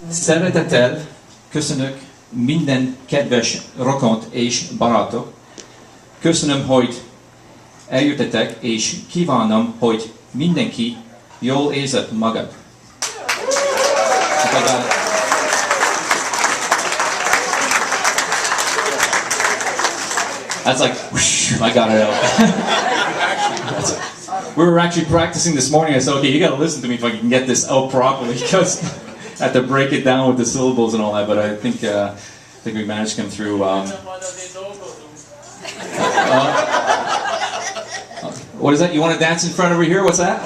Szeretettel köszönök minden kedves rokont és barátok. Köszönöm, hogy eljöttetek, és kívánom, hogy mindenki jól érzed magad. That's like, whoosh, I got it out. We were actually practicing this morning. I said, okay, you got to listen to me if I can get this out properly, because I had to break it down with the syllables and all that. But I think we managed to come through. What is that? You want to dance in front over here? What's that?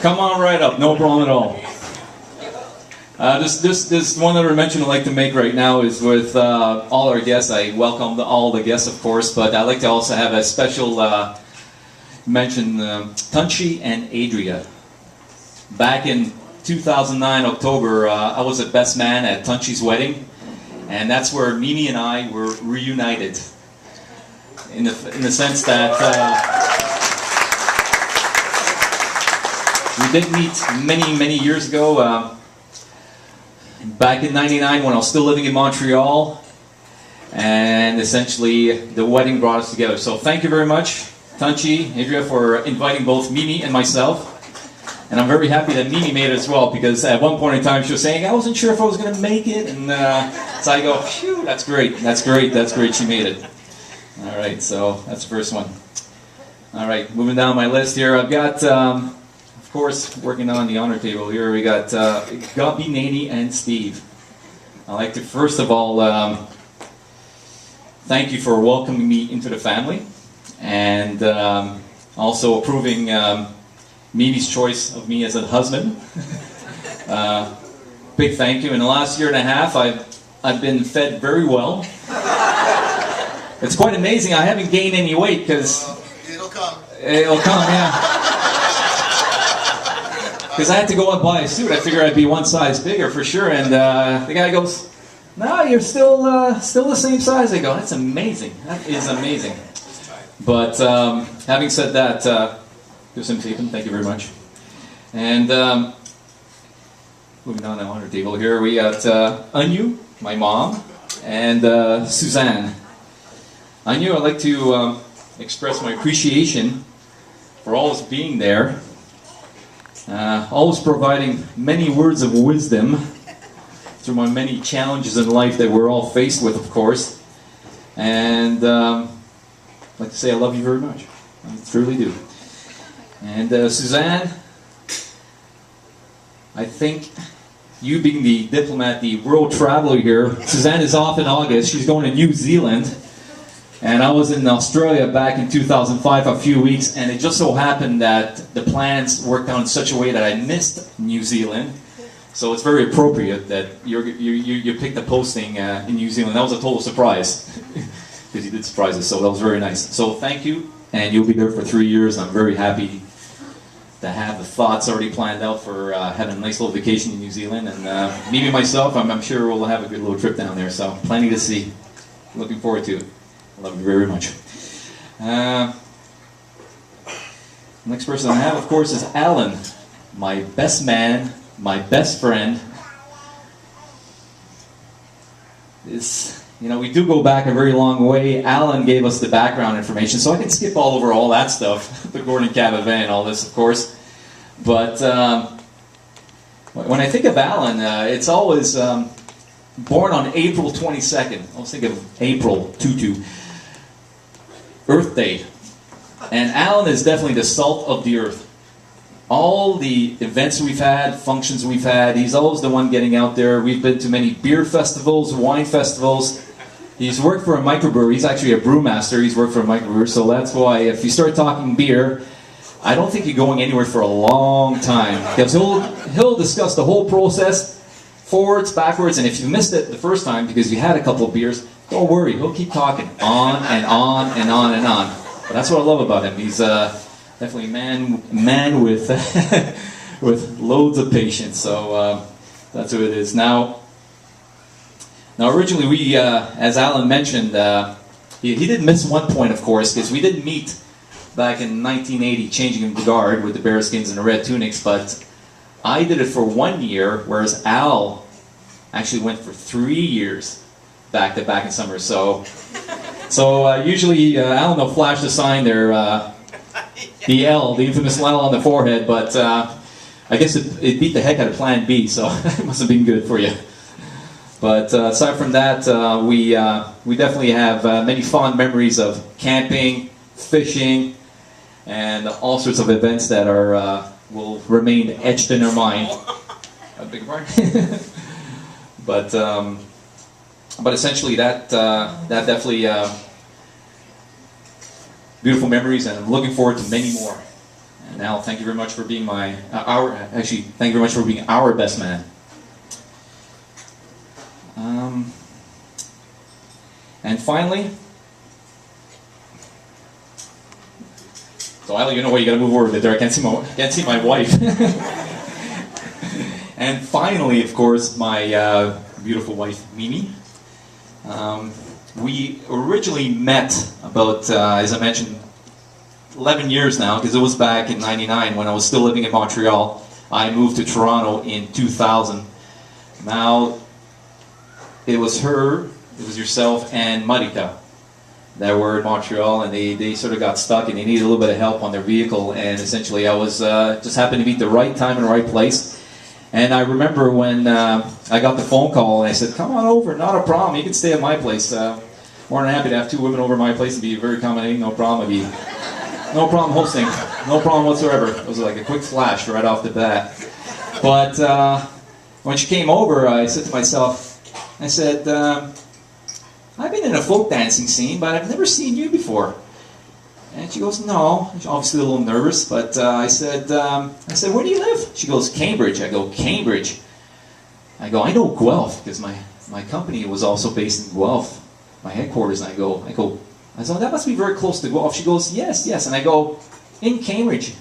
Come on right up. No problem at all. This one other mention I'd like to make right now is with all our guests. I welcome all the guests, of course, but I'd like to also have a special mention Tunchi and Adria. Back in 2009 October, I was a best man at Tunchi's wedding, and that's where Mimi and I were reunited. In the sense that we did meet many years ago. Back in '99, when I was still living in Montreal, and essentially the wedding brought us together. So thank you very much, Tunchi, Adria, for inviting both Mimi and myself. And I'm very happy that Mimi made it as well, because at one point in time she was saying, I wasn't sure if I was going to make it, and so I go, phew, that's great, she made it. All right, so that's the first one. All right, moving down my list here, I've got, of course, working on the honor table here, we got Gabi, Nani, and Steve. I'd like to first of all thank you for welcoming me into the family, and also approving Mimi's choice of me as a husband. Big thank you. In the last year and a half, I've been fed very well. It's quite amazing. I haven't gained any weight because it'll come. It'll come, yeah. Because I had to go and buy a suit. I figured I'd be one size bigger for sure. And the guy goes, "No, you're still the same size." I go, "That's amazing. That is amazing." But having said that, Sim Stephen, thank you very much. And moving on the honor table here, we got Anu, my mom, and Suzanne. Anu, I'd like to express my appreciation for always being there, always providing many words of wisdom through my many challenges in life that we're all faced with, of course. And I'd like to say I love you very much. I truly do. And Suzanne, I think you being the diplomat, the world traveler here, Suzanne is off in August. She's going to New Zealand. And I was in Australia back in 2005 a few weeks, and it just so happened that the plans worked out in such a way that I missed New Zealand. So it's very appropriate that you picked a posting in New Zealand. That was a total surprise, because you did surprise us, so that was very nice. So thank you, and you'll be there for 3 years. I'm very happy to have the thoughts already planned out for having a nice little vacation in New Zealand. And me and myself, I'm sure we'll have a good little trip down there, so plenty to see. Looking forward to it. Love you very much. Next person I have, of course, is Alan, my best man, my best friend. We do go back a very long way. Alan gave us the background information, so I can skip all over all that stuff, the Gordon Cab event and all this, of course. But when I think of Alan, it's always born on April 22nd. I always think of April Tutu. Earth Day. And Alan is definitely the salt of the earth. All the events we've had, functions we've had, he's always the one getting out there. We've been to many beer festivals, wine festivals. He's worked for a microbrewery. He's actually a brewmaster. He's worked for a microbrewery. So that's why if you start talking beer, I don't think you're going anywhere for a long time. Because he'll discuss the whole process, forwards, backwards, and if you missed it the first time because you had a couple of beers, don't worry, he'll keep talking on and on and on and on. But that's what I love about him. He's definitely a man with with loads of patience. So that's who it is. Now originally we, as Alan mentioned, he did miss one point, of course, because we did meet back in 1980, changing the guard with the bearskins and the red tunics. But I did it for 1 year, whereas Al actually went for 3 years back to back in summer. So usually Al will flash the sign there, the L, the infamous L on the forehead, but I guess it beat the heck out of Plan B, so it must have been good for you. But aside from that, we definitely have many fond memories of camping, fishing, and all sorts of events that are will remain etched in our mind. A big part. But essentially that definitely beautiful memories, and I'm looking forward to many more. And Al, thank you very much for being thank you very much for being our best man. And finally, so Al, you know what, you gotta move over a bit there. I can't see my wife. And finally, of course, my beautiful wife, Mimi. We originally met about, as I mentioned, 11 years now, because it was back in '99 when I was still living in Montreal. I moved to Toronto in 2000. Now, it was her, it was yourself, and Marika that were in Montreal, and they sort of got stuck and they needed a little bit of help on their vehicle, and essentially I was just happened to be at the right time and the right place. And I remember when I got the phone call and I said, come on over, not a problem, you can stay at my place. More than happy to have 2 women over at my place and be very accommodating, no problem. No problem hosting, no problem whatsoever. It was like a quick flash right off the bat. But when she came over, I said to myself, I said, I've been in a folk dancing scene, but I've never seen you before. And she goes, no. She's obviously a little nervous, but I said, where do you live? She goes, Cambridge. I go, Cambridge? I go, I know Guelph, because my company was also based in Guelph, my headquarters. And I go, so that must be very close to Guelph. She goes, yes. And I go, in Cambridge.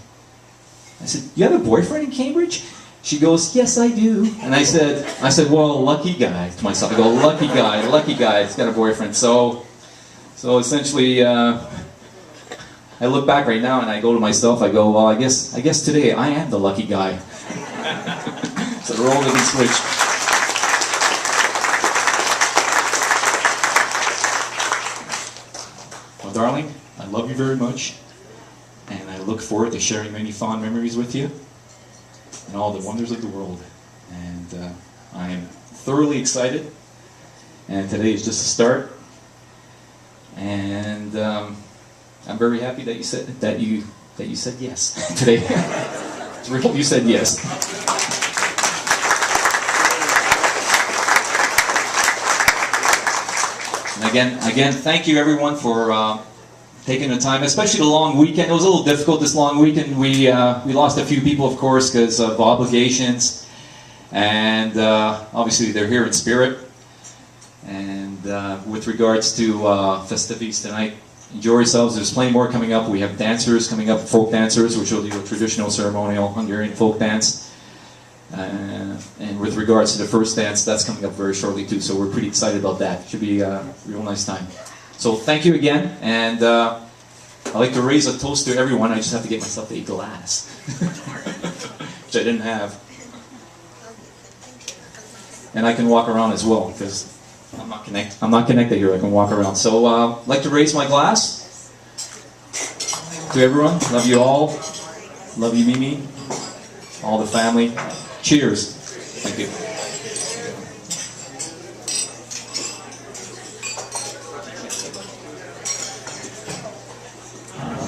I said, you have a boyfriend in Cambridge? She goes, yes, I do. And I said, well, lucky guy, to myself. I go, lucky guy, he's got a boyfriend. So essentially, I look back right now and I go to myself, I go, well, I guess today I am the lucky guy. So the role has been switched. Well, darling, I love you very much, and I look forward to sharing many fond memories with you and all the wonders of the world. And I am thoroughly excited, and today is just a start. And I'm very happy that you said yes today. It's real, you said yes. And again, thank you everyone for taking the time, especially the long weekend. It was a little difficult this long weekend. We lost a few people, of course, because of obligations, and obviously they're here in spirit. And with regards to festivities tonight, enjoy yourselves. There's plenty more coming up. We have dancers coming up, folk dancers, which will do a traditional ceremonial Hungarian folk dance. And with regards to the first dance, that's coming up very shortly too. So we're pretty excited about that. Should be a real nice time. So thank you again, and I'd like to raise a toast to everyone. I just have to get myself a glass, which I didn't have. And I can walk around as well, because I'm not connected here. I can walk around. So I'd like to raise my glass to everyone. Love you all. Love you, Mimi. All the family. Cheers. Thank you.